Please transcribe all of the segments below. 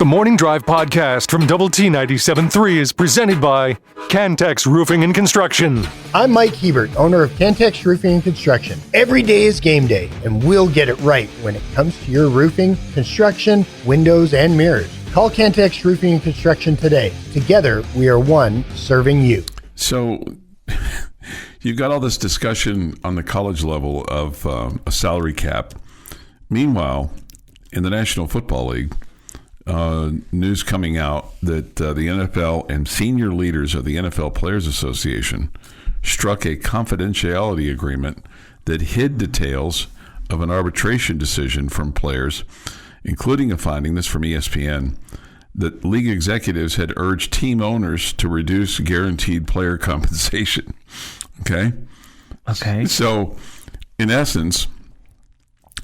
The Morning Drive podcast from Double T 97.3 is presented by Cantex Roofing and Construction. I'm Mike Hebert, owner of Cantex Roofing and Construction. Every day is game day, and we'll get it right when it comes to your roofing, construction, windows, and mirrors. Call Cantex Roofing and Construction today. Together, we are one serving you. So you've got all this discussion on the college level of a salary cap. Meanwhile, in the National Football League, news coming out that the NFL and senior leaders of the NFL Players Association struck a confidentiality agreement that hid details of an arbitration decision from players, including a finding, this from ESPN, that league executives had urged team owners to reduce guaranteed player compensation. Okay. So, in essence,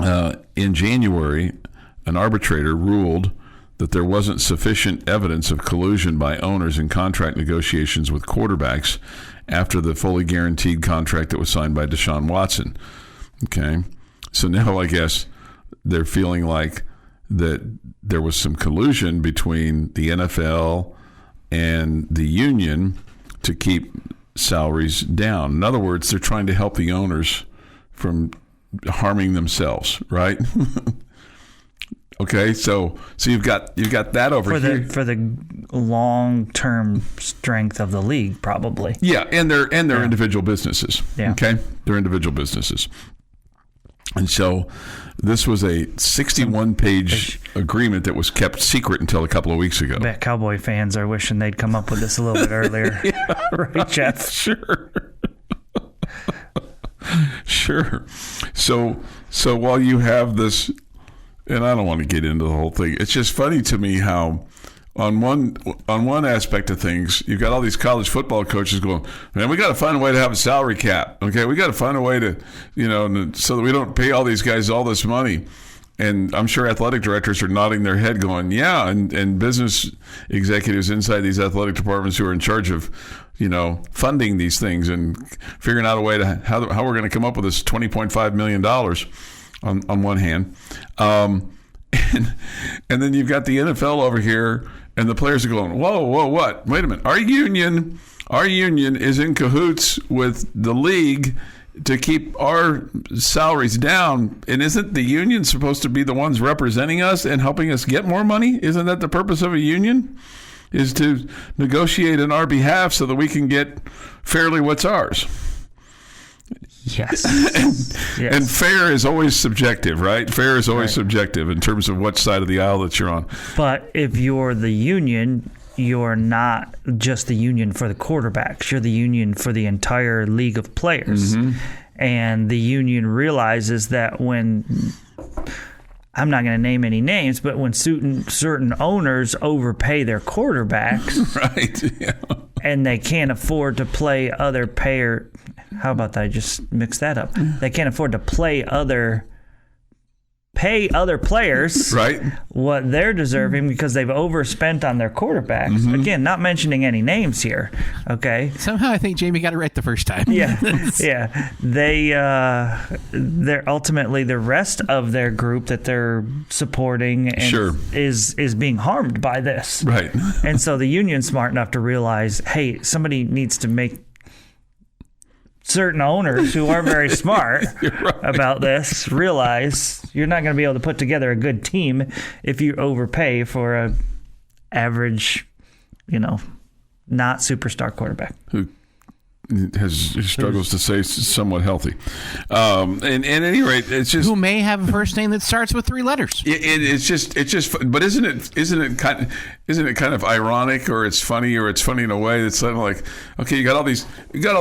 in January, an arbitrator ruled that there wasn't sufficient evidence of collusion by owners in contract negotiations with quarterbacks after the fully guaranteed contract that was signed by Deshaun Watson. Okay. So now I guess they're feeling like that there was some collusion between the NFL and the union to keep salaries down. In other words, they're trying to help the owners from harming themselves, right? Okay, so you've got that over here for the long-term strength of the league, probably. Yeah, and their individual businesses. Yeah. Okay, they're individual businesses, and so this was a 61-page agreement that was kept secret until a couple of weeks ago. I bet Cowboy fans are wishing they'd come up with this a little bit earlier. Yeah, right, Jeff? Sure. Sure. So while you have this. And I don't want to get into the whole thing. It's just funny to me how on one aspect of things, you've got all these college football coaches going, man, we got to find a way to have a salary cap. Okay, we got to find a way to, so that we don't pay all these guys all this money. And I'm sure athletic directors are nodding their head going, yeah, and business executives inside these athletic departments who are in charge of, funding these things and figuring out a way to how we're going to come up with this $20.5 million on one hand. And then you've got the NFL over here, and the players are going, whoa, what? Wait a minute. Our union is in cahoots with the league to keep our salaries down. And isn't the union supposed to be the ones representing us and helping us get more money? Isn't that the purpose of a union? Is to negotiate on our behalf so that we can get fairly what's ours. Yes. And fair is always subjective, right? Fair is always subjective in terms of what side of the aisle that you're on. But if you're the union, you're not just the union for the quarterbacks. You're the union for the entire league of players. Mm-hmm. And the union realizes that when, I'm not going to name any names, but when certain owners overpay their quarterbacks, right? Yeah. And they can't afford to play other payer. How about that? I just mixed that up. They can't afford to pay other players right what they're deserving because they've overspent on their quarterbacks. Mm-hmm. Again, not mentioning any names here. Okay. Somehow I think Jamie got it right the first time. Yeah. Yeah. They're ultimately the rest of their group that they're supporting and is being harmed by this. Right. And so the union's smart enough to realize, hey, somebody needs to make certain owners who aren't very smart about this realize you're not going to be able to put together a good team if you overpay for a average, not superstar quarterback who struggles to stay somewhat healthy. And at any rate, it's just who may have a first name that starts with three letters. It's just. But isn't it kind of ironic, or it's funny in a way that's like, okay, you got all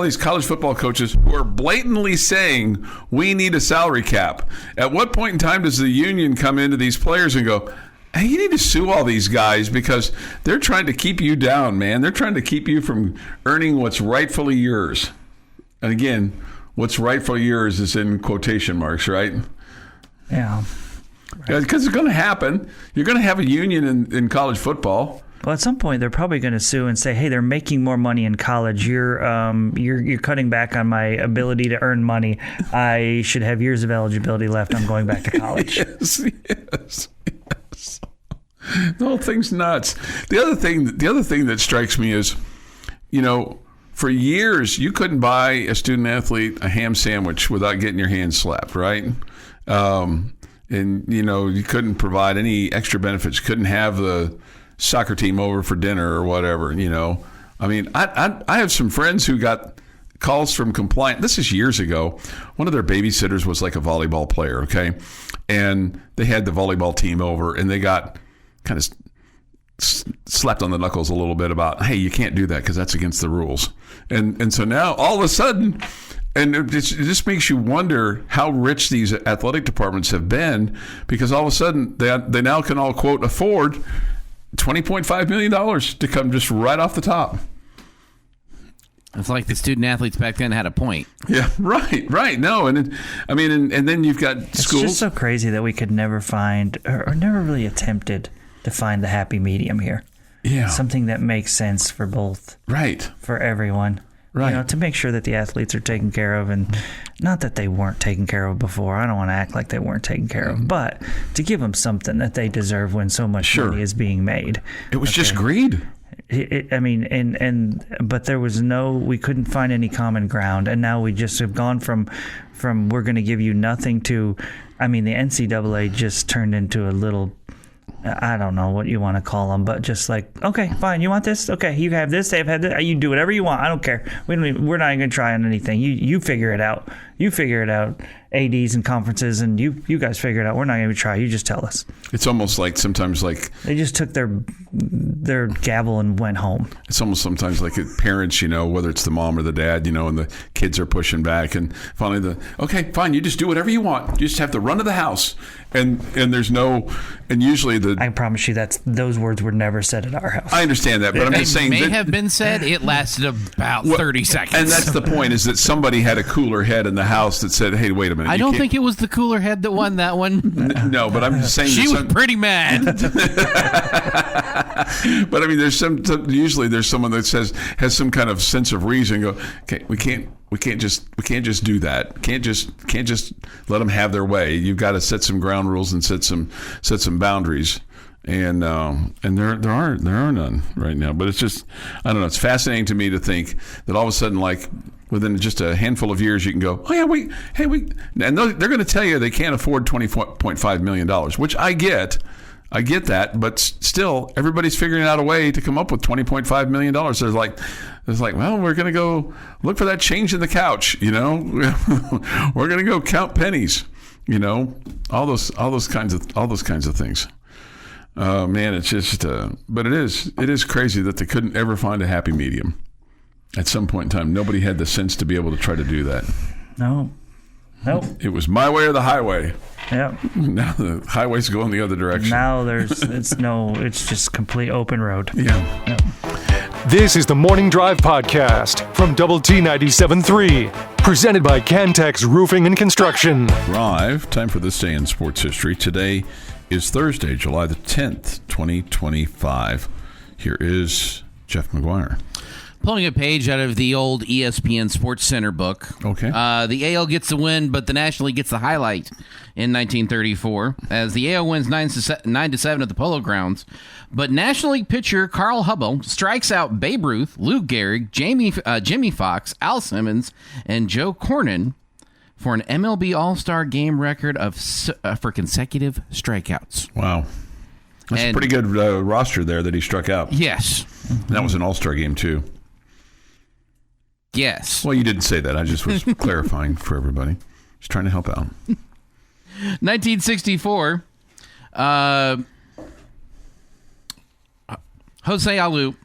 these college football coaches who are blatantly saying we need a salary cap. At what point in time does the union come into these players and go, hey, you need to sue all these guys because they're trying to keep you down, man. They're trying to keep you from earning what's rightfully yours. And again, what's rightfully yours is in quotation marks, right? Yeah. Because it's going to happen. You're going to have a union in college football. Well, at some point, they're probably going to sue and say, hey, they're making more money in college. You're cutting back on my ability to earn money. I should have years of eligibility left. I'm going back to college. Yes. The whole thing's nuts. The other thing that strikes me is, for years you couldn't buy a student athlete a ham sandwich without getting your hand slapped, right? And you couldn't provide any extra benefits. You couldn't have the soccer team over for dinner or whatever. I mean, I have some friends who got calls from compliance. This is years ago. One of their babysitters was like a volleyball player, okay? And they had the volleyball team over, and they got kind of slapped on the knuckles a little bit about, hey, you can't do that because that's against the rules. And so now all of a sudden, and it just makes you wonder how rich these athletic departments have been, because all of a sudden they now can all, quote, afford $20.5 million to come just right off the top. It's like the student athletes back then had a point. Yeah, right. No, and then you've got schools. It's just so crazy that we could never find, or never really attempted to find the happy medium here. Yeah. Something that makes sense for both. Right. For everyone. Right. To make sure that the athletes are taken care of, and not that they weren't taken care of before. I don't want to act like they weren't taken care of, but to give them something that they deserve when so much money is being made. It was just greed. But there was we couldn't find any common ground, and now we just have gone from we're going to give you nothing to, the NCAA just turned into a little, I don't know what you want to call them, but just like, okay, fine, you want this? Okay, you have this, they've had this, you do whatever you want, I don't care. We're not even going to try on anything. You figure it out. You figure it out. ADs and conferences, and you guys figure it out. We're not going to try. You just tell us. It's almost like sometimes like they just took their gavel and went home. It's almost sometimes like parents, whether it's the mom or the dad, and the kids are pushing back, and finally okay, fine, you just do whatever you want. You just have to run to the house, and there's no, and usually I promise you those words were never said at our house. I understand that, but I'm just saying they may have been said. It lasted about 30 seconds, and that's the point: is that somebody had a cooler head in the house that said, "Hey, wait a minute." I don't think it was the cooler head that won that one. No, but I'm just saying she was pretty mad. But usually there's someone that has some kind of sense of reason. Go, okay, we can't just do that. Can't just let them have their way. You've got to set some ground rules and set some boundaries. And there are none right now. But it's just, I don't know. It's fascinating to me to think that all of a sudden, like within just a handful of years, you can go, oh yeah, and they're going to tell you they can't afford $20.5 million, which I get that, but still, everybody's figuring out a way to come up with $20.5 million. There's like, well, we're going to go look for that change in the couch, we're going to go count pennies, all those kinds of things. Man, it's just, but it is crazy that they couldn't ever find a happy medium. At some point in time, nobody had the sense to be able to try to do that. No. Nope. It was my way or the highway. Yep. Now the highway's going the other direction. Now it's just complete open road. Yeah. Yep. This is the Morning Drive Podcast from Double T 97.3, presented by Cantex Roofing and Construction. Drive, time for this day in sports history. Today is Thursday, July the 10th, 2025. Here is Jeff McGuire. Pulling a page out of the old ESPN Sports Center book. Okay. The AL gets the win, but the National League gets the highlight in 1934 as the AL wins 9-7 at the Polo Grounds. But National League pitcher Carl Hubbell strikes out Babe Ruth, Lou Gehrig, Jimmy Fox, Al Simmons, and Joe Cornyn for an MLB All-Star Game record for consecutive strikeouts. Wow. That's a pretty good roster there that he struck out. Yes. And that was an All-Star game, too. Yes. Well, you didn't say that. I just was clarifying for everybody. Just trying to help out. 1964, Jose Alou,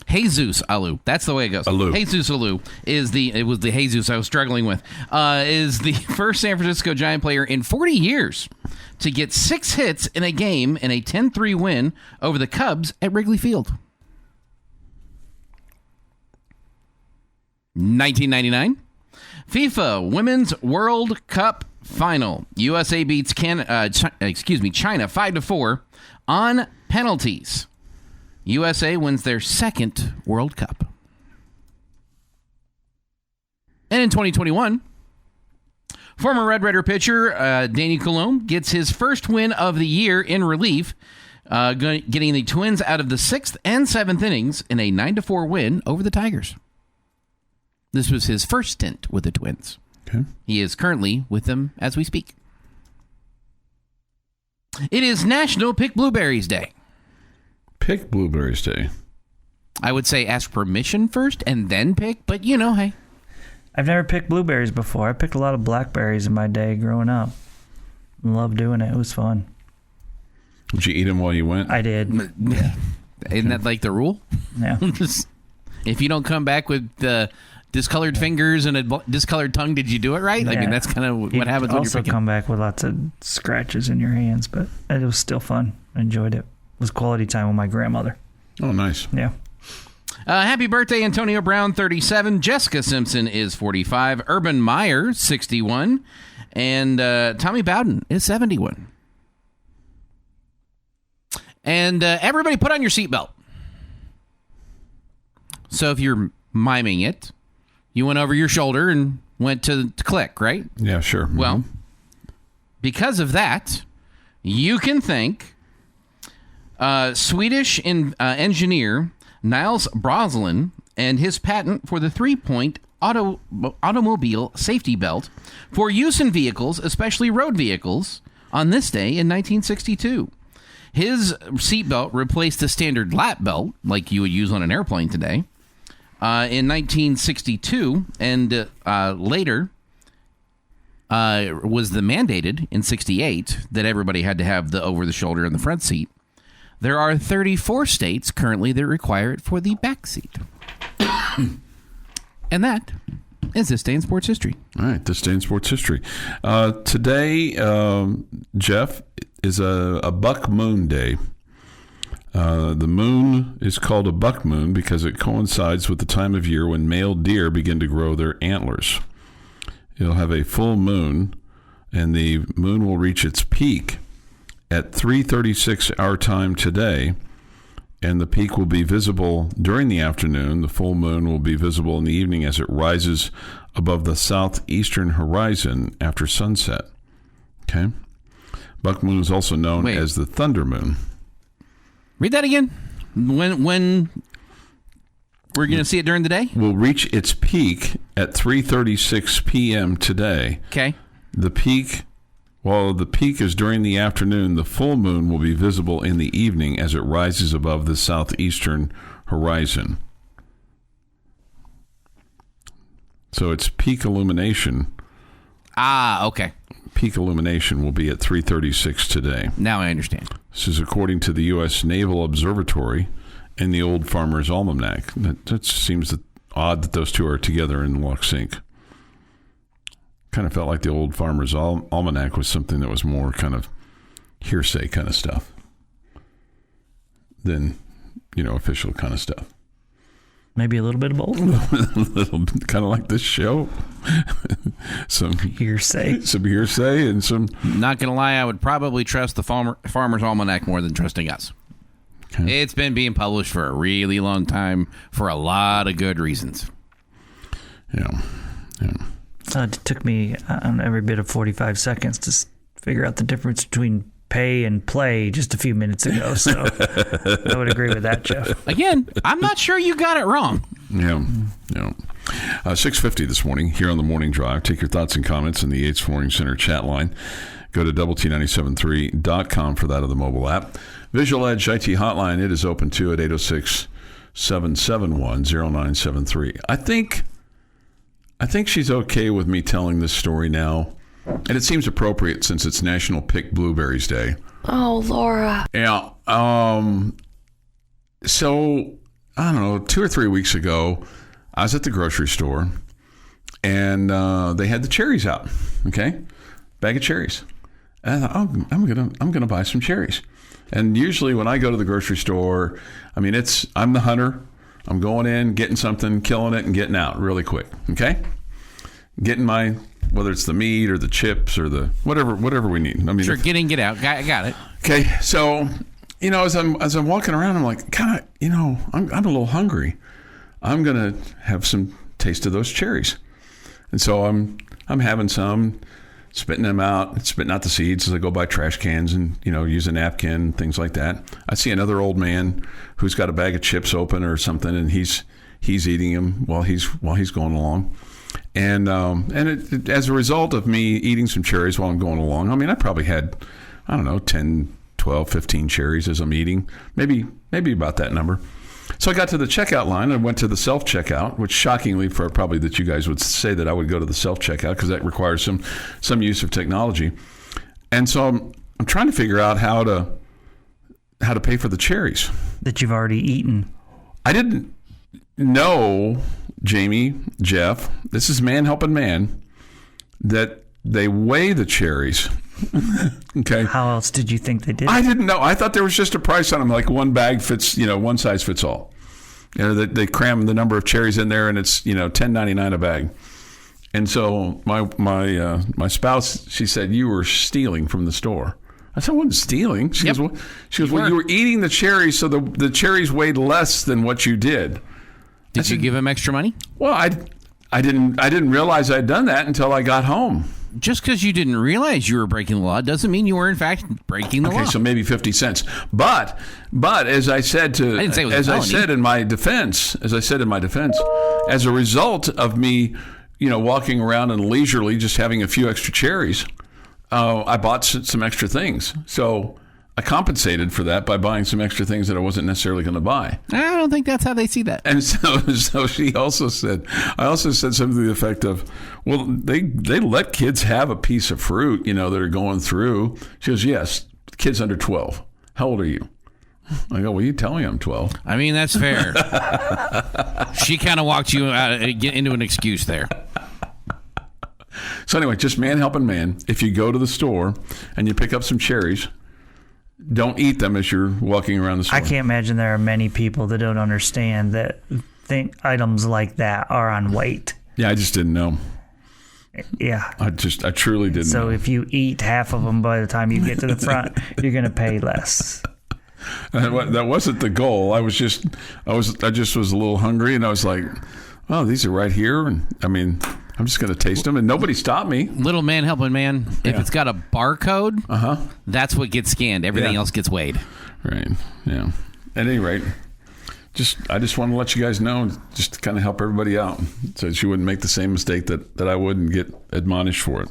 Jesus Alou. That's the way it goes. Alou. Jesus Alou it was the Jesus I was struggling with. Is the first San Francisco Giant player in 40 years to get 6 hits in a game in a 10-3 win over the Cubs at Wrigley Field. 1999, FIFA Women's World Cup Final. USA beats China 5-4 on penalties. USA wins their second World Cup. And in 2021, Former Red Raider pitcher Danny Coulombe gets his first win of the year in relief, getting the Twins out of the 6th and 7th innings in a 9-4 win over the Tigers. This was his first stint with the Twins. Okay. He is currently with them as we speak. It is National Pick Blueberries Day. Pick Blueberries Day. I would say ask permission first and then pick, but hey. I've never picked blueberries before. I picked a lot of blackberries in my day growing up. Loved doing it. It was fun. Did you eat them while you went? I did. Yeah. Isn't that like the rule? Yeah. If you don't come back with discolored fingers and a discolored tongue, did you do it right? Yeah. I mean, that's kind of what happens when you're also picking. come back with lots of scratches in your hands, but it was still fun. I enjoyed it. It was quality time with my grandmother. Oh, nice. Yeah. Happy birthday, Antonio Brown, 37. Jessica Simpson is 45. Urban Meyer, 61. And Tommy Bowden is 71. And everybody put on your seatbelt. So if you're miming it, you went over your shoulder and went to click, right? Yeah, sure. Well, because of that, you can thank Swedish engineer Niles Broslin and his patent for the 3-point automobile safety belt for use in vehicles, especially road vehicles, on this day in 1962. His seatbelt replaced the standard lap belt, like you would use on an airplane today, in 1962, and later was the mandated in 68 that everybody had to have the over-the-shoulder in the front seat. There are 34 states currently that require it for the back seat. And that is this day in sports history. All right, this day in sports history. Today, Jeff, is a buck moon day. The moon is called a buck moon because it coincides with the time of year when male deer begin to grow their antlers. You'll have a full moon, and the moon will reach its peak at 3:36 our time today, and the peak will be visible during the afternoon. The full moon will be visible in the evening as it rises above the southeastern horizon after sunset. Okay? Buck moon is also known as the thunder moon. Read that again. When we're going to see it during the day? Will reach its peak at 3:36 p.m. today. Okay. While the peak is during the afternoon, the full moon will be visible in the evening as it rises above the southeastern horizon. So its peak illumination. Okay. Peak illumination will be at 3:36 today. Now I understand. This is according to the U.S. Naval Observatory and the Old Farmer's Almanac. That seems odd that those two are together in lock sync. Kind of felt like the Old Farmer's Almanac was something that was more kind of hearsay kind of stuff than, official kind of stuff. Maybe a little bit of both. Kind of like this show. Some Hearsay. And some... Not going to lie, I would probably trust the Farmer's Almanac more than trusting us. Okay. It's been being published for a really long time for a lot of good reasons. Yeah. It took me every bit of 45 seconds to figure out the difference between pay and play just a few minutes ago. So I would agree with that, Jeff. Again, I'm not sure you got it wrong. Yeah. 6:50 this morning here on the Morning Drive. Take your thoughts and comments in the Yates Flooring Center chat line. Go to WT973.com for that of the mobile app. Visual Edge IT hotline, it is open too at 806-771-0973. I think she's okay with me telling this story now, and it seems appropriate since it's National Pick Blueberries Day. Oh, Laura. Yeah. So, I don't know, 2 or 3 weeks ago, I was at the grocery store, and they had the cherries out. Okay, bag of cherries. And I thought, I'm gonna buy some cherries. And usually when I go to the grocery store, I'm the hunter. I'm going in, getting something, killing it, and getting out really quick. Okay, getting my, whether it's the meat or the chips or the whatever we need. Sure, get in, get out. Got it. Okay, so as I'm walking around, I'm like, God, I'm a little hungry. I'm gonna have some taste of those cherries, and so I'm having some, spitting out the seeds as I go by trash cans and, use a napkin, things like that. I see another old man who's got a bag of chips open or something, and he's eating them while he's going along. And as a result of me eating some cherries while I'm going along, I mean, I probably had, 10, 12, 15 cherries as I'm eating, maybe about that number. So I got to the checkout line. I went to the self-checkout, which shockingly for probably that you guys would say that I would go to the self-checkout because that requires some use of technology. And so I'm trying to figure out how to pay for the cherries that you've already eaten. I didn't know, Jamie, Jeff, this is man helping man, that they weigh the cherries. Okay. How else did you think they did? I didn't know. I thought there was just a price on them, like one bag fits, one size fits all. They cram the number of cherries in there, and it's $10.99 a bag. And so my spouse, she said, "You were stealing from the store." I said, "I wasn't stealing." She goes, "Well, you were eating the cherries, so the cherries weighed less than what you did." Did you give him extra money? Well, I didn't realize I'd done that until I got home. Just because you didn't realize you were breaking the law doesn't mean you were in fact breaking the law. Okay, so maybe 50 cents. But as I said I said in my defense, as a result of me, walking around and leisurely just having a few extra cherries, I bought some extra things. So I compensated for that by buying some extra things that I wasn't necessarily going to buy. I don't think that's how they see that. And so she also said, I also said something to the effect of, well, they let kids have a piece of fruit, that are going through. She goes, "Yes, kids under 12. How old are you?" I go, "Well, you tell me I'm 12. I mean, that's fair. She kind of walked you into an excuse there. So anyway, just man helping man. If you go to the store and you pick up some cherries, don't eat them as you're walking around the store. I can't imagine there are many people that don't understand that think items like that are on weight. Yeah, I just didn't know. Yeah. I truly didn't know. So if you eat half of them by the time you get to the front, you're going to pay less. That wasn't the goal. I just was a little hungry, and I was like, "Oh, these are right here." And I mean, I'm just going to taste them, and nobody stopped me. Little man helping man. If it's got a barcode, that's what gets scanned. Everything else gets weighed. Right. Yeah. At any rate, I just want to let you guys know, just to kind of help everybody out, so that you wouldn't make the same mistake that I would and get admonished for it.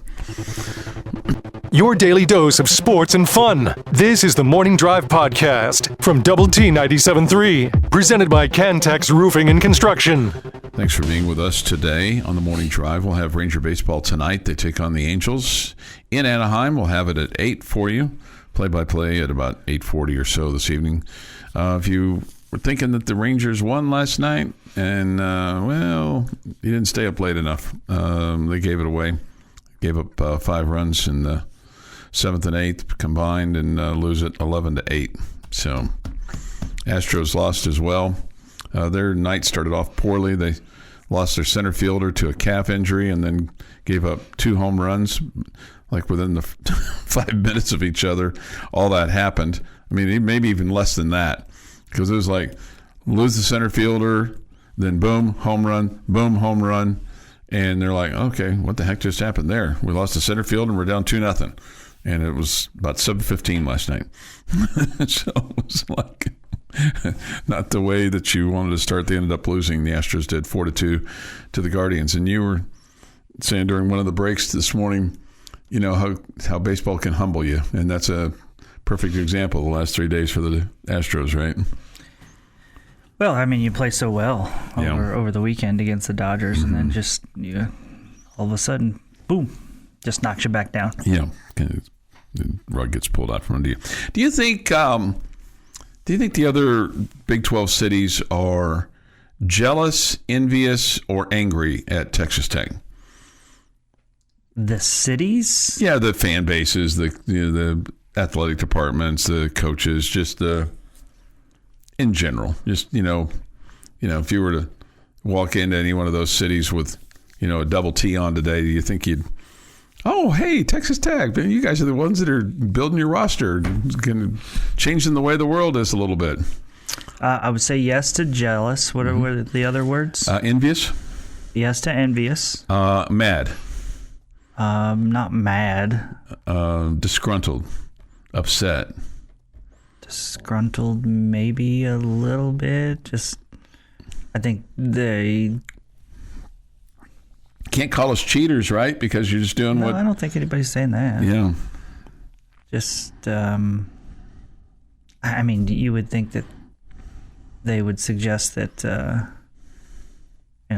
Your daily dose of sports and fun. This is the Morning Drive Podcast from Double T 97.3, presented by Cantex Roofing and Construction. Thanks for being with us today on the Morning Drive. We'll have Ranger baseball tonight. They take on the Angels in Anaheim. We'll have it at 8 for you. Play-by-play at about 8:40 or so this evening. If you were thinking that the Rangers won last night, and, you didn't stay up late enough. They gave it away. Gave up 5 runs in the 7th and 8th combined and lose it 11-8. So Astros lost as well. Their night started off poorly. They lost their center fielder to a calf injury and then gave up 2 home runs, like within the 5 minutes of each other. All that happened. I mean, maybe even less than that, because it was like lose the center fielder, then boom, home run. And they're like, "Okay, what the heck just happened there? We lost the center field and we're down 2-0. And it was about 7:15 last night. So it was like not the way that you wanted to start. They ended up losing. The Astros did 4-2 to the Guardians. And you were saying during one of the breaks this morning, how baseball can humble you. And that's a perfect example of the last 3 days for the Astros, right? Well, I mean, you play so well over the weekend against the Dodgers, and then just all of a sudden, boom, just knocks you back down. Yeah, the rug gets pulled out from under you. Do you think the other Big 12 cities are jealous, envious, or angry at Texas Tech? The cities? Yeah, the fan bases, the athletic departments, the coaches, just in general, just if you were to walk into any one of those cities with a double T on today, do you think you'd, "Oh, hey, Texas Tech, man, you guys are the ones that are building your roster, changing the way the world is a little bit"? I would say yes to jealous. What are the other words? Envious. Yes to envious. Mad. Not mad. Disgruntled, upset. Disgruntled, maybe a little bit. Just, I think they can't call us cheaters, right? Because you're just doing No, what. I don't think anybody's saying that. Yeah. Just, I mean, you would think that they would suggest that,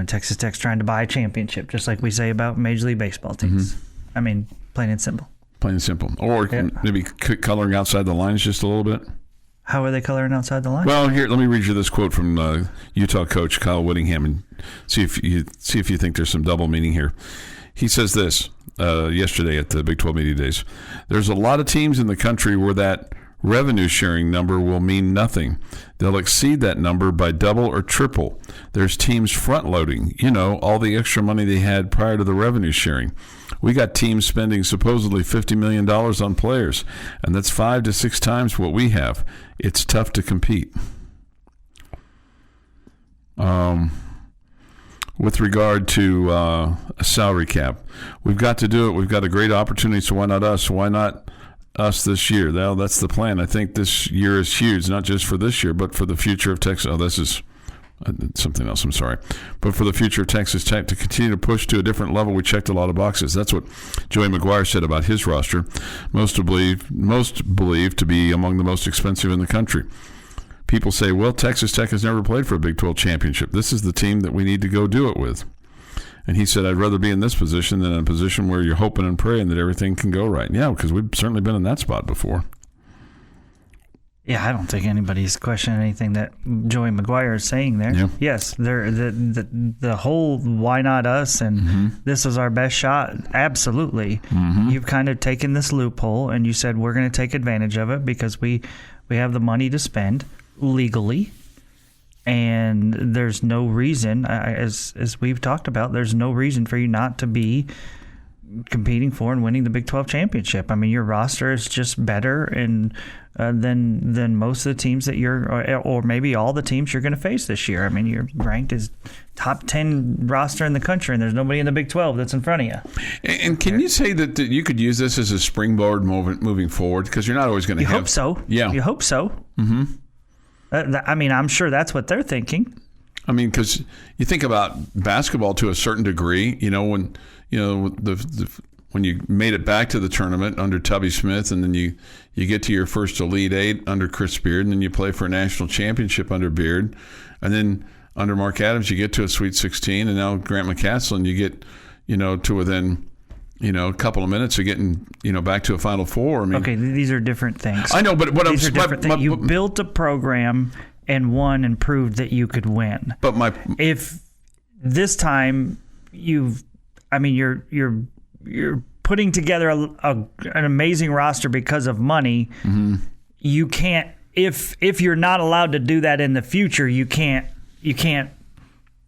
Texas Tech's trying to buy a championship, just like we say about Major League Baseball teams. I mean, plain and simple. Plain and simple. Or maybe coloring outside the lines just a little bit. How are they coloring outside the line? Well, here, let me read you this quote from Utah coach Kyle Whittingham and see if you think there's some double meaning here. He says this yesterday at the Big 12 Media Days. There's a lot of teams in the country where that revenue sharing number will mean nothing. They'll exceed that number by double or triple. There's teams front loading, all the extra money they had prior to the revenue sharing. We got teams spending supposedly $50 million on players, and that's 5 to 6 times what we have. It's tough to compete. With regard to a salary cap, we've got to do it. We've got a great opportunity, so why not us? Why not us this year? Well, that's the plan. I think this year is huge, not just for this year, but for the future of Texas. Oh, this is something else. I'm sorry. But for the future of Texas Tech to continue to push to a different level, we checked a lot of boxes. That's what Joey McGuire said about his roster. Most believed to be among the most expensive in the country. People say, well, Texas Tech has never played for a Big 12 championship. This is the team that we need to go do it with. And he said, I'd rather be in this position than in a position where you're hoping and praying that everything can go right. Yeah, because we've certainly been in that spot before. Yeah, I don't think anybody's questioning anything that Joey McGuire is saying there. Yeah. Yes, the whole why not us and this is our best shot, absolutely. You've kind of taken this loophole and you said we're going to take advantage of it because we have the money to spend legally. And there's no reason, as we've talked about, there's no reason for you not to be competing for and winning the Big 12 championship. I mean, your roster is just better than most of the teams that or maybe all the teams you're going to face this year. I mean, you're ranked as top 10 roster in the country, and there's nobody in the Big 12 that's in front of you. And can you say that you could use this as a springboard moving forward? Because you're not always going to have... You hope so. Yeah. You hope so. Mm-hmm. I mean, I'm sure that's what they're thinking. I mean, because you think about basketball to a certain degree, when when you made it back to the tournament under Tubby Smith, and then you get to your first Elite Eight under Chris Beard, and then you play for a national championship under Beard, and then under Mark Adams you get to a Sweet 16, and now Grant McCasland you get to within a couple of minutes of getting back to a Final Four. I mean, okay, these are different things. I know, but these are different things. You built a program and won and proved that you could win. But if this time you're putting together an amazing roster because of money, you can't. If you're not allowed to do that in the future, you can't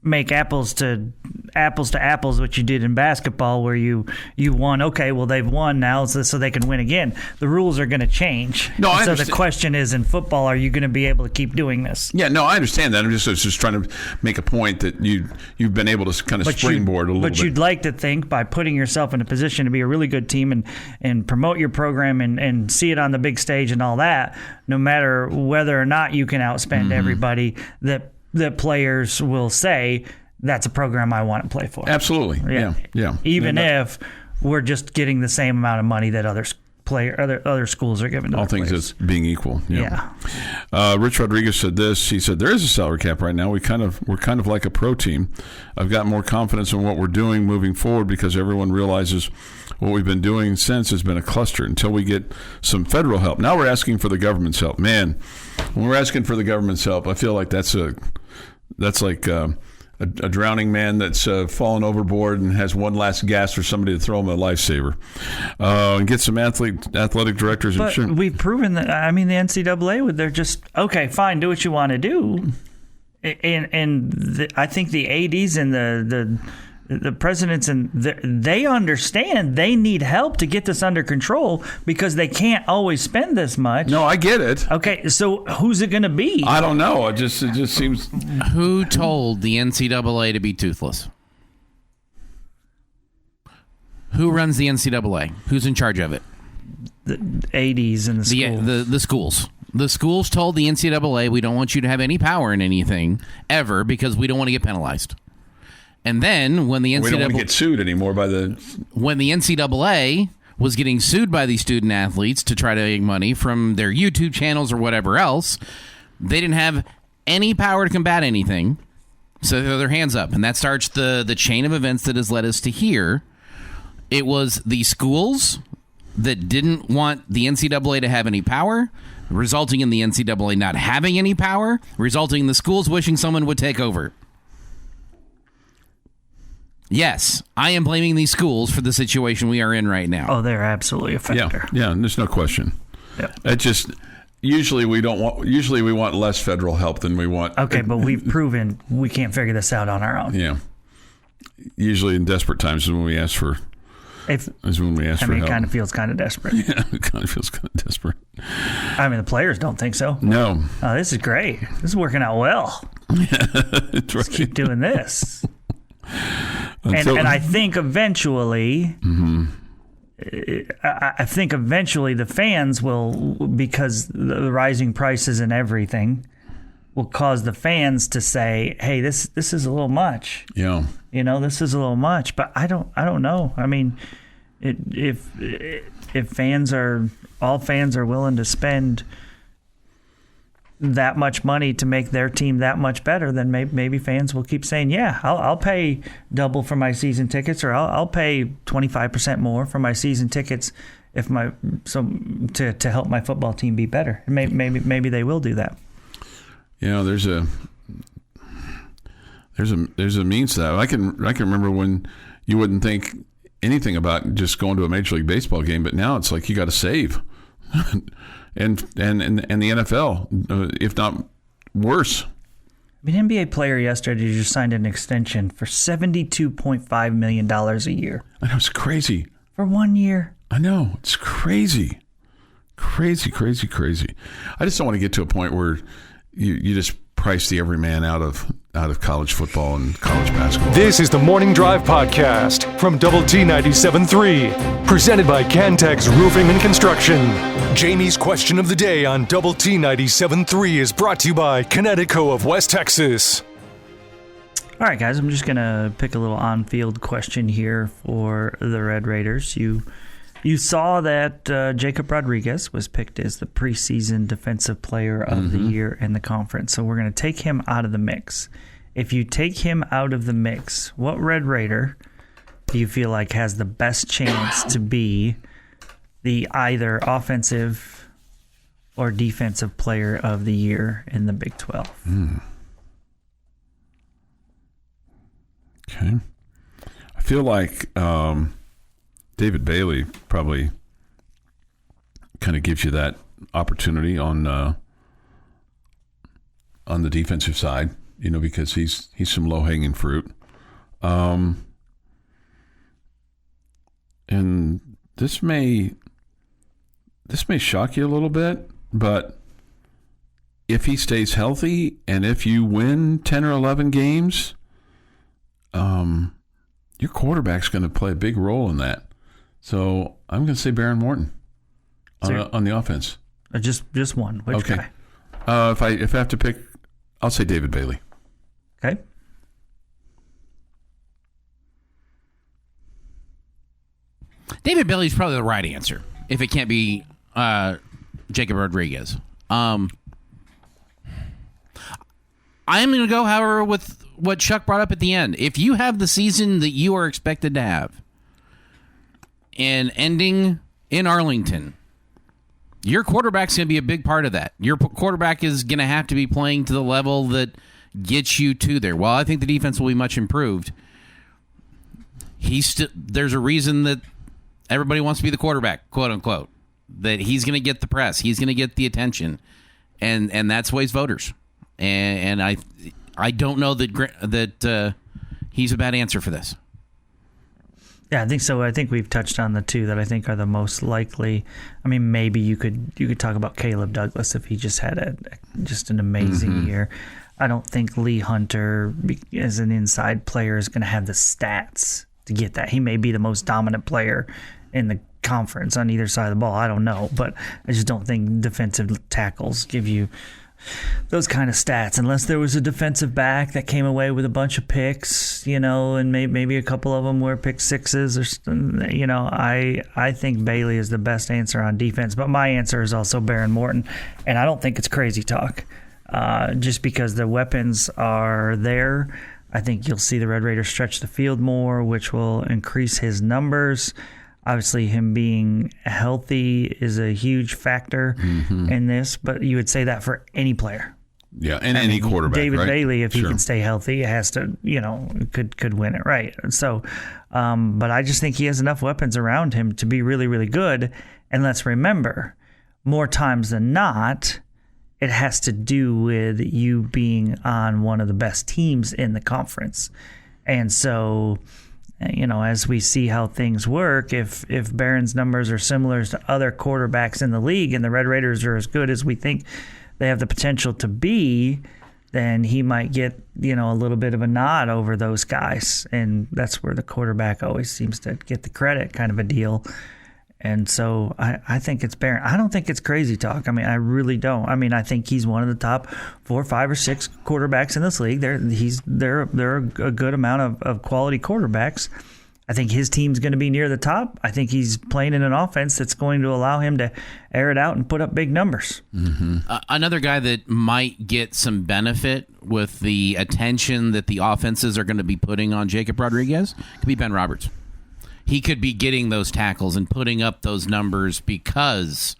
make apples to apples, what you did in basketball, where you won. Okay, well, they've won now, so they can win again. The rules are going to change. No, I understand. So the question is, in football, are you going to be able to keep doing this? Yeah, no, I understand that. I'm just trying to make a point that you've been able to kind of springboard a little bit. But you'd like to think by putting yourself in a position to be a really good team and promote your program and see it on the big stage and all that, no matter whether or not you can outspend everybody, that players will say, that's a program I want to play for. Absolutely. Yeah. Even if we're just getting the same amount of money that other schools are giving to all their things players. as being equal. Yeah. Rich Rodriguez said this. He said, there is a salary cap right now. We're kind of like a pro team. I've got more confidence in what we're doing moving forward because everyone realizes what we've been doing since has been a cluster until we get some federal help. Now we're asking for the government's help. Man, when we're asking for the government's help, I feel like that's like a drowning man that's fallen overboard and has one last gasp for somebody to throw him a lifesaver. And get some athletic directors. But we've proven that. I mean, the NCAA, they're just, okay, fine, do what you want to do. And I think the ADs and the presidents, and they understand they need help to get this under control because they can't always spend this much. No, I get it. Okay, so who's it going to be? I don't know. It just seems. Who told the NCAA to be toothless? Who runs the NCAA? Who's in charge of it? The ADs and the schools. The schools. The schools told the NCAA, we don't want you to have any power in anything ever because we don't want to get penalized. And then when the NCAA... We don't want to get sued anymore by the... When the NCAA was getting sued by these student athletes to try to make money from their YouTube channels or whatever else, they didn't have any power to combat anything, so they throw their hands up. And that starts the chain of events that has led us to here. It was the schools that didn't want the NCAA to have any power, resulting in the NCAA not having any power, resulting in the schools wishing someone would take over. Yes, I am blaming these schools for the situation we are in right now. Oh, they're absolutely a factor. Yeah, there's no question. Yep. It just usually we want less federal help than we want. Okay, but we've proven we can't figure this out on our own. Yeah. Usually in desperate times is when we ask for help. It kind of feels kind of desperate. Yeah, it kind of feels kind of desperate. I mean, the players don't think so. No. Oh, this is great. This is working out well. That's Let's right. keep doing this. And I think eventually, I think eventually the fans will, because the rising prices and everything, will cause the fans to say, "Hey, this is a little much." Yeah. This is a little much. But I don't know. I mean, if all fans are willing to spend that much money to make their team that much better, then maybe fans will keep saying, yeah, I'll pay double for my season tickets, or I'll pay 25% more for my season tickets to help my football team be better. Maybe they will do that. There's a means to that. I can remember when you wouldn't think anything about just going to a Major League Baseball game, but now it's like you got to save. And the NFL, if not worse. I mean, an NBA player yesterday just signed an extension for $72.5 million a year. I know, it's crazy. For 1 year. I know, it's crazy. Crazy, crazy, crazy. I just don't want to get to a point where you just price the everyman out of college football and college basketball. This is the Morning Drive Podcast from Double T 97.3, presented by Cantex Roofing and Construction. Jamie's question of the day on Double T 97.3 is brought to you by Connecticut of West Texas. All right, guys, I'm just going to pick a little on-field question here for the Red Raiders. You saw that Jacob Rodriguez was picked as the preseason defensive player of the year in the conference. So we're going to take him out of the mix. If you take him out of the mix, what Red Raider do you feel like has the best chance to be the either offensive or defensive player of the year in the Big 12? Okay. I feel like David Bailey probably kind of gives you that opportunity on the defensive side, because he's some low-hanging fruit. And this may shock you a little bit, but if he stays healthy and if you win 10 or 11 games, your quarterback's going to play a big role in that. So I'm going to say Baron Morton on the offense. Just one. Which guy? If I have to pick, I'll say David Bailey. Okay. David Bailey's probably the right answer if it can't be Jacob Rodriguez. I'm going to go, however, with what Chuck brought up at the end. If you have the season that you are expected to have and ending in Arlington, your quarterback's going to be a big part of that. Your quarterback is going to have to be playing to the level that gets you to there. While I think the defense will be much improved, there's a reason that everybody wants to be the quarterback, quote unquote, that he's going to get the press, he's going to get the attention, and that sways voters. And I don't know that he's a bad answer for this. Yeah, I think so. I think we've touched on the two that I think are the most likely. I mean, maybe you could talk about Caleb Douglas if he just had just an amazing year. I don't think Lee Hunter, as an inside player, is going to have the stats to get that. He may be the most dominant player in the conference on either side of the ball. I don't know, but I just don't think defensive tackles give you those kind of stats unless there was a defensive back that came away with a bunch of picks, and maybe a couple of them were pick sixes or, I think Bailey is the best answer on defense, but my answer is also Baron Morton, and I don't think it's crazy talk. Just because the weapons are there, I think you'll see the Red Raiders stretch the field more, which will increase his numbers. Obviously, him being healthy is a huge factor in this, but you would say that for any player. Yeah, and any quarterback, David right? Bailey, if he Sure. can stay healthy, has to, could win it, right? So, but I just think he has enough weapons around him to be really, really good. And let's remember, more times than not, it has to do with you being on one of the best teams in the conference. And so, as we see how things work, if Barron's numbers are similar to other quarterbacks in the league and the Red Raiders are as good as we think they have the potential to be, then he might get, a little bit of a nod over those guys. And that's where the quarterback always seems to get the credit kind of a deal. And so I think it's Barron. I don't think it's crazy talk. I mean, I really don't. I mean, I think he's one of the top 4, 5, or 6 quarterbacks in this league. They're a good amount of quality quarterbacks. I think his team's going to be near the top. I think he's playing in an offense that's going to allow him to air it out and put up big numbers. Another guy that might get some benefit with the attention that the offenses are going to be putting on Jacob Rodriguez could be Ben Roberts. He could be getting those tackles and putting up those numbers because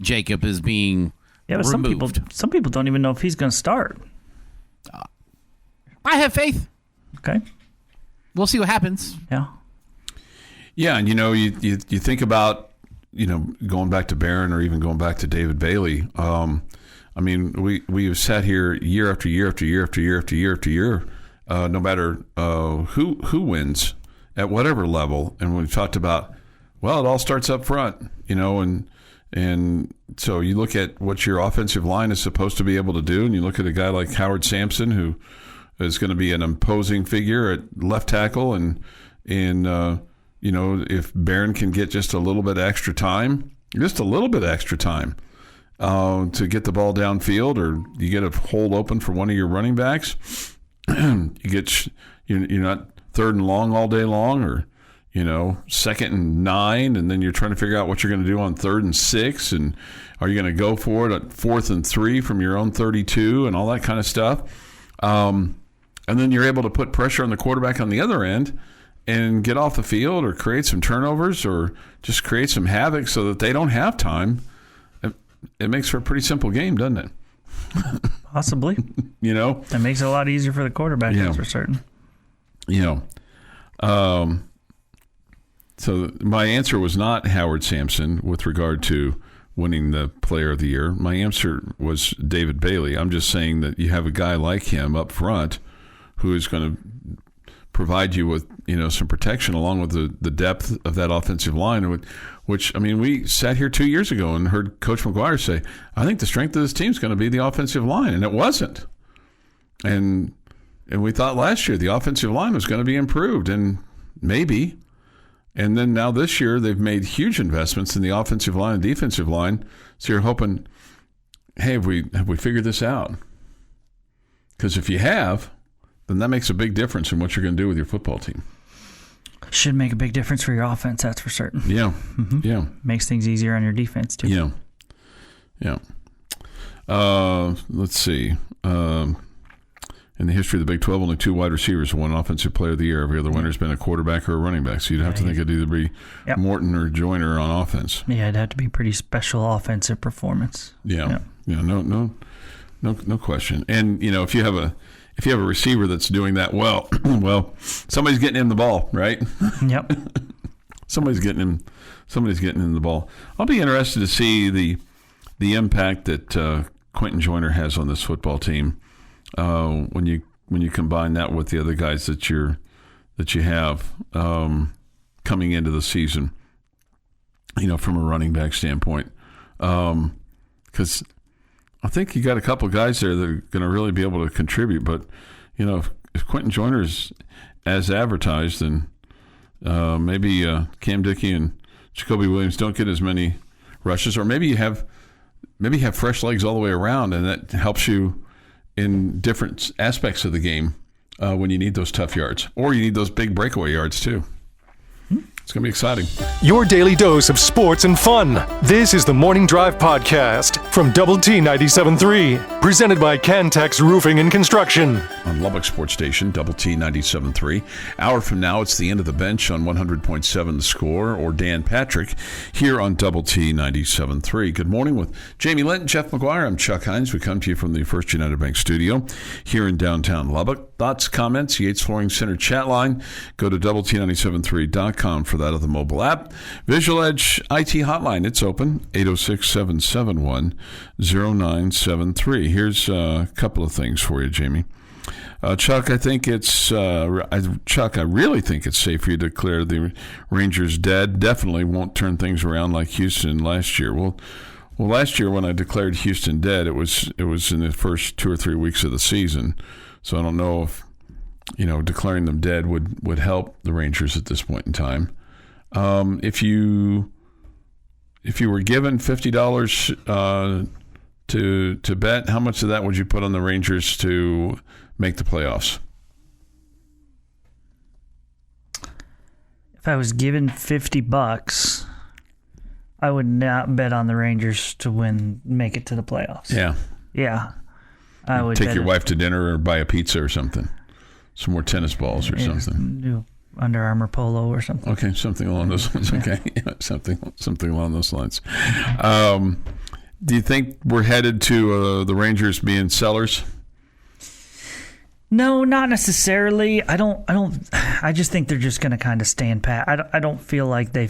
Jacob is being but removed. some people don't even know if he's going to start. I have faith. Okay. We'll see what happens. Yeah. Yeah, and you think about going back to Barron or even going back to David Bailey. I mean, we have sat here year after year after year after year after year after year, no matter who wins at whatever level, and we've talked about, well, it all starts up front, and so you look at what your offensive line is supposed to be able to do, and you look at a guy like Howard Sampson, who is going to be an imposing figure at left tackle, and if Barron can get just a little bit extra time to get the ball downfield, or you get a hole open for one of your running backs, you're not third and long all day long, or 2nd and 9, and then you're trying to figure out what you're going to do on 3rd and 6, and are you going to go for it at 4th and 3 from your own 32 and all that kind of stuff, and then you're able to put pressure on the quarterback on the other end and get off the field or create some turnovers or just create some havoc so that they don't have time. It makes for a pretty simple game, doesn't it? Possibly. It makes it a lot easier for the quarterback, that's for certain. So my answer was not Howard Sampson with regard to winning the Player of the Year. My answer was David Bailey. I'm just saying that you have a guy like him up front who is going to provide you with some protection along with the depth of that offensive line, which we sat here 2 years ago and heard Coach McGuire say, I think the strength of this team is going to be the offensive line, and it wasn't. And we thought last year the offensive line was going to be improved, and maybe. And then now this year they've made huge investments in the offensive line and defensive line. So you're hoping, hey, have we figured this out? Because if you have, then that makes a big difference in what you're going to do with your football team. Should make a big difference for your offense, that's for certain. Yeah, yeah. Makes things easier on your defense, too. Yeah. Let's see. In the history of the Big 12, only 2 wide receivers won Offensive Player of the Year. Every other winner's been a quarterback or a running back. So you'd have to think it'd either be Morton or Joyner on offense. Yeah, it'd have to be pretty special offensive performance. Yeah. No question. And if you have a receiver that's doing that well, somebody's getting him the ball, right? Yep. Somebody's getting him the ball. I'll be interested to see the impact that Quentin Joyner has on this football team. When you combine that with the other guys that you have coming into the season, from a running back standpoint, because I think you got a couple guys there that are going to really be able to contribute. But if Quentin Joyner is as advertised, then Maybe Cam Dickey and Jacoby Williams don't get as many rushes, or maybe you have fresh legs all the way around, and that helps you in different aspects of the game when you need those tough yards, or you need those big breakaway yards too. It's going to be exciting. Your daily dose of sports and fun. This is the Morning Drive Podcast from Double T 97.3. Presented by Cantex Roofing and Construction. On Lubbock Sports Station, Double T 97.3. Hour from now, it's the end of the bench on 100.7 The Score, or Dan Patrick, here on Double T 97.3. Good morning with Jamie Lent and Jeff McGuire. I'm Chuck Heinz. We come to you from the First United Bank studio here in downtown Lubbock. Thoughts, comments, Yates Flooring Center chat line. Go to doublet973.com for that of the mobile app. Visual Edge IT hotline, it's open, 806-771-0973. Here's a couple of things for you, Jamie. Chuck, I really think it's safe for you to declare the Rangers dead. Definitely won't turn things around like Houston last year. Well, last year when I declared Houston dead, it was in the first 2 or 3 weeks of the season. So I don't know if declaring them dead would help the Rangers at this point in time. If you were given $50 to bet, how much of that would you put on the Rangers to make the playoffs? If I was given $50, I would not bet on the Rangers to make it to the playoffs. Yeah. I would take your wife to dinner or buy a pizza or something. Some more tennis balls or something. Under Armour polo or something. Okay, something along those lines. Okay, something along those lines. Do you think we're headed to the Rangers being sellers? No, not necessarily. I just think they're just going to kind of stand pat. I don't feel like they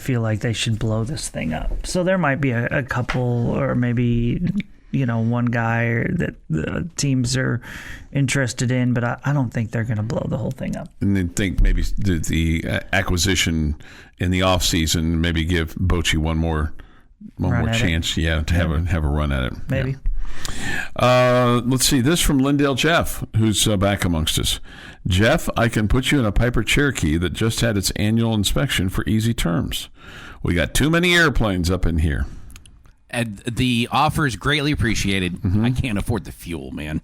should blow this thing up. So there might be a couple, or maybe one guy that the teams are interested in, but I don't think they're going to blow the whole thing up. And then think maybe the acquisition in the off season, maybe give Bochy one more chance, to have a run at it. Maybe. Yeah. Let's see this from Lindale Jeff, who's back amongst us. Jeff, I can put you in a Piper Cherokee that just had its annual inspection for easy terms. We got too many airplanes up in here. And the offer is greatly appreciated. Mm-hmm. I can't afford the fuel, man.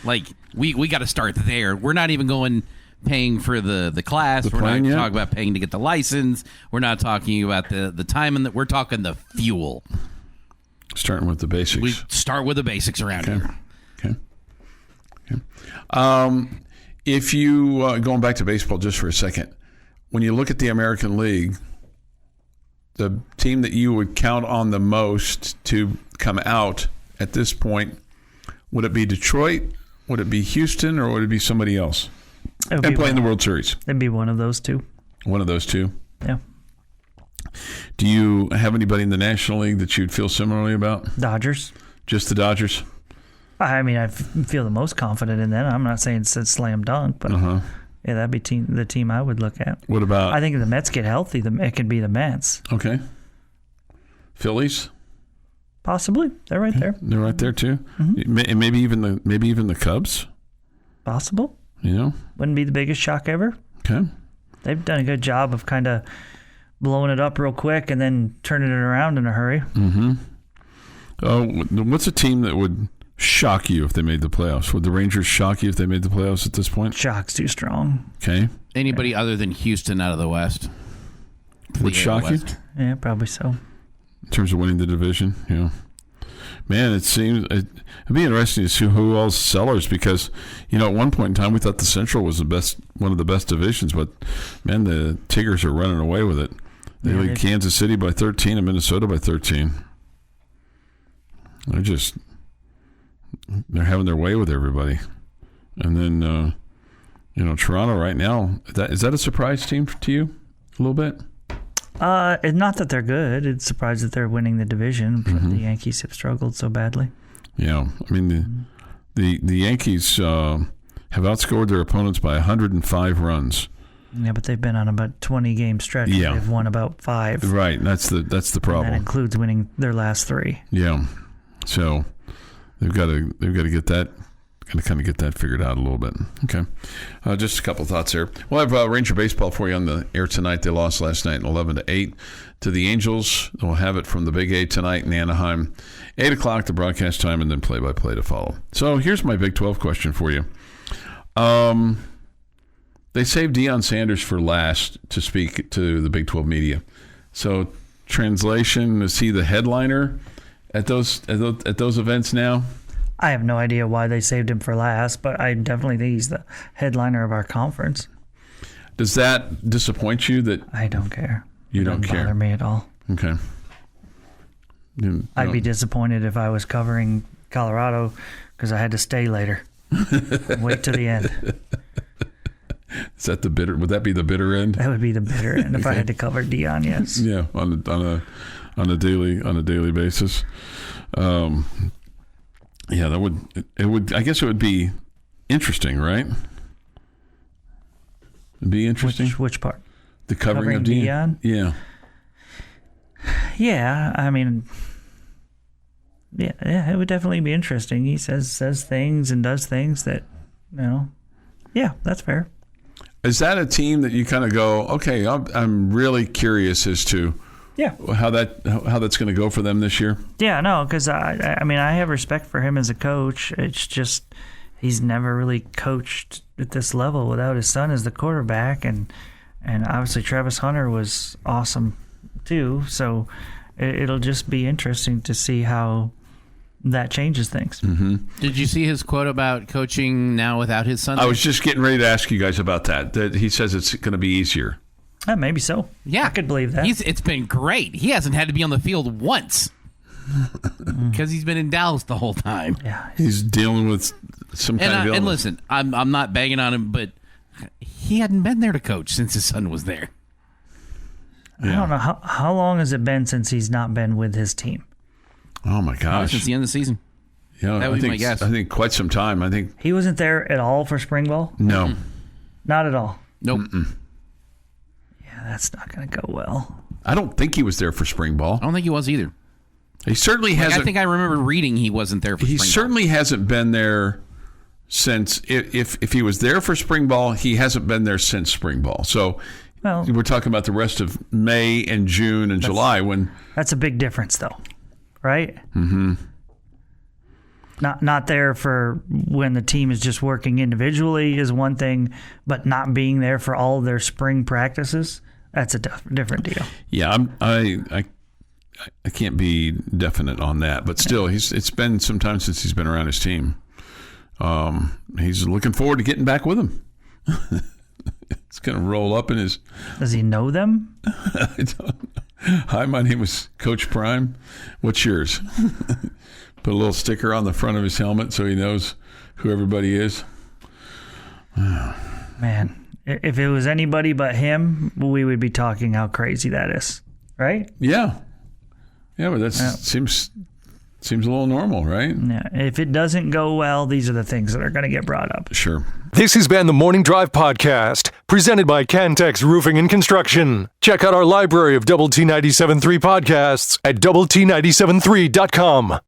Like, we got to start there. We're not even paying for the class. We're not talking about paying to get the license. We're not talking about the time, and we're talking the fuel. Starting with the basics. We start with the basics around here. Okay. If you, going back to baseball just for a second, when you look at the American League, the team that you would count on the most to come out at this point, would it be Detroit, would it be Houston, or would it be somebody else? And playing the World Series? It'd be one of those two. One of those two? Yeah. Do you have anybody in the National League that you'd feel similarly about? Dodgers. Just the Dodgers? I mean, I feel the most confident in that. I'm not saying it's a slam dunk, but yeah, that'd be the team I would look at. What about? I think if the Mets get healthy, it could be the Mets. Okay. Phillies? Possibly. They're right there. They're right there too. Mm-hmm. And maybe even the Cubs. Possible. Wouldn't be the biggest shock ever. Okay. They've done a good job of kind of blowing it up real quick and then turning it around in a hurry. Mm-hmm. What's a team that would shock you if they made the playoffs? Would the Rangers shock you if they made the playoffs at this point? Shock's too strong. Okay. Anybody other than Houston out of the West would shock you? Yeah, probably so. In terms of winning the division, yeah. Man, it seems it'd be interesting to see who else sellers, because at one point in time we thought the Central was one of the best divisions, but man, the Tigers are running away with it. They lead Kansas City by 13 and Minnesota by 13. They're having their way with everybody. And then Toronto right now, is that a surprise team to you a little bit? Not that they're good. It's surprised that they're winning the division. But the Yankees have struggled so badly. Yeah, I mean the Yankees have outscored their opponents by 105 runs. Yeah, but they've been on about 20-game stretch. Yeah. They've won about 5. Right, that's the problem. And that includes winning their last 3. Yeah, so they've got to get that Going to kind of get that figured out a little bit. Okay. Just a couple thoughts there. We'll have Ranger baseball for you on the air tonight. They lost last night 11-8 to the Angels. We'll have it from the Big 8 tonight in Anaheim. 8 o'clock, the broadcast time, and then play-by-play to follow. So here's my Big 12 question for you. They saved Deion Sanders for last to speak to the Big 12 media. So translation, is he the headliner at those events now? I have no idea why they saved him for last, but I definitely think he's the headliner of our conference. Does that disappoint you? That I don't care. You don't care. Doesn't bother me at all. Okay. I'd be disappointed if I was covering Colorado because I had to stay later. Wait to the end. Is that the bitter? Would that be the bitter end? That would be the bitter end if I had to cover Deion. Yes. Yeah, on a daily basis. Yeah, it would. I guess it would be interesting, right? It'd be interesting. Which part? The covering of Deion. Yeah. Yeah, I mean, yeah, it would definitely be interesting. He says things and does things that, yeah, that's fair. Is that a team that you kind of go, okay, I'm really curious as to how that's going to go for them this year? Yeah, no, because I mean, I have respect for him as a coach. It's just he's never really coached at this level without his son as the quarterback, and obviously Travis Hunter was awesome too. So it'll just be interesting to see how that changes things. Mm-hmm. Did you see his quote about coaching now without his son? I was just getting ready to ask you guys about that. That he says it's going to be easier. Maybe so. Yeah, I could believe that. It's been great. He hasn't had to be on the field once because he's been in Dallas the whole time. Yeah, he's dealing with some kind of illness. And listen, I'm not banging on him, but he hadn't been there to coach since his son was there. Yeah. I don't know how long has it been since he's not been with his team. Oh my gosh! Since the end of the season. Yeah, that would be my guess. I think quite some time. I think he wasn't there at all for spring ball. No, not at all. Nope. Mm-mm. Yeah, that's not going to go well. I don't think he was there for spring ball. I don't think he was either. He certainly hasn't. I think I remember reading he wasn't there for spring ball. He certainly hasn't been there since. If he was there for spring ball, he hasn't been there since spring ball. So. Well, we're talking about the rest of May and June and July when. That's a big difference, though, right? Mm-hmm. Not there for when the team is just working individually is one thing, but not being there for all of their spring practices, that's a different deal. Yeah, I can't be definite on that, but still, it's been some time since he's been around his team. He's looking forward to getting back with them. It's going to roll up in his... Does he know them? I don't know. Hi, my name is Coach Prime. What's yours? Put a little sticker on the front of his helmet so he knows who everybody is. Man, if it was anybody but him, we would be talking how crazy that is, right? Yeah. Yeah, but that seems a little normal, right? Yeah. If it doesn't go well, these are the things that are going to get brought up. Sure. This has been the Morning Drive Podcast, presented by Cantex Roofing and Construction. Check out our library of Double T 97.3 podcasts at doublet97.3.com.